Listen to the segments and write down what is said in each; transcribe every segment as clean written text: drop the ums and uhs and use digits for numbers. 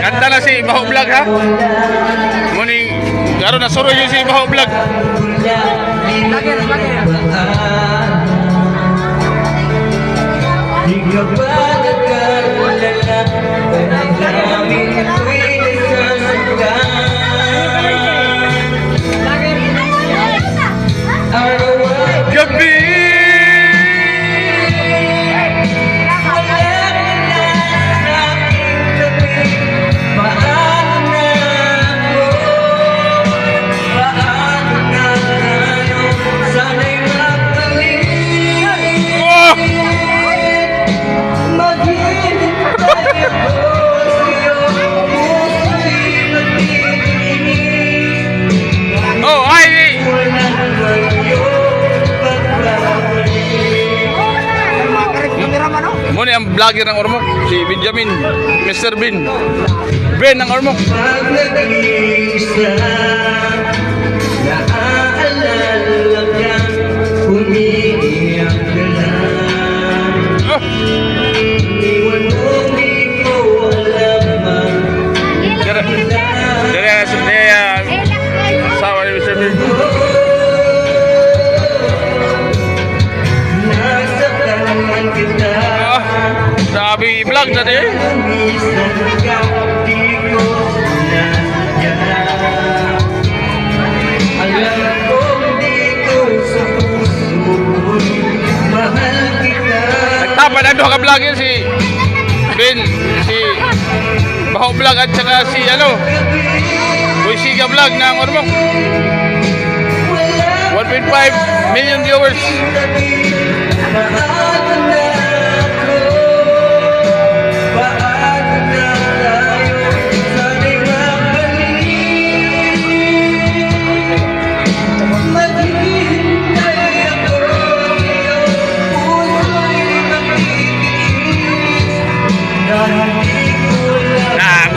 Kanta na si Baho Vlog ha. Muning garo na suro yun si Baho Vlog. Lager. Di ka ba nagkalala ang daming ako'y nasasaktan? Araw-araw Gabi. Muna ang vlogger ng Ormoc, si Benjamin, Mr. Ben. Ben ng Ormoc. pag nag-iisa, naaalala ka, umiiyak ka lang. Oh, Iwan mo, di ko alam ang sawa ni Mr. Ben. nasaktan kita. Sabi vlog na din. Minsan ikaw di ko sinadya. Alam kong di ko sa puso mahal kita. Nagtapa na doon ka vlogger si Ben, si Baho Vlog at saka si Boy Siga Vlog ng Ormoc. 1.5 million viewers.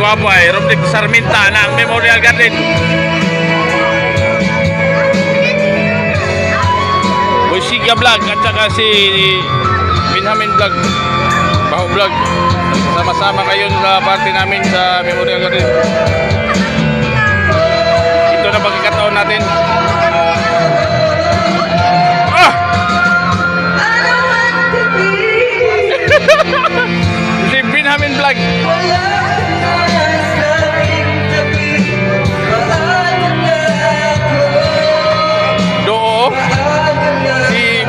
Guwapo ay Romnick Sarminta ng Memorial Garden. Boy Siga Vlog at saka si Benjamin Vlog, Baho Vlog. Sama-sama ngayon sa party namin sa Memorial Garden. Ito na pagkakataon natin. Si Benjamin Vlog.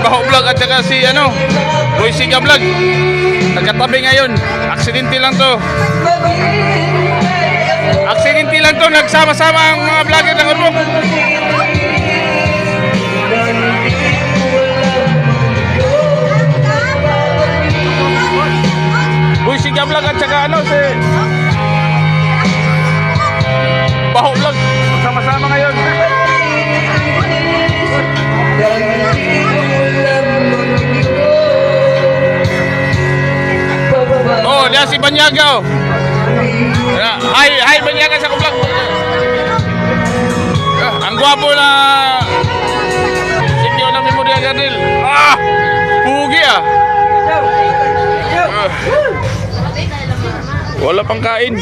Baho Vlog at saka si Boy Siga Vlog nagkatabi ngayon. Aksidente lang to. Nagsama-sama ang mga vlogger ng Ormoc. Boy Siga Vlog at saka si Baho Vlog sama-sama ngayon. Oh, dia si Banyaga. Hai Banyaga sa vlog. Ang gwapo na sitio ng Memorial Garden. Pugi wala pang kain.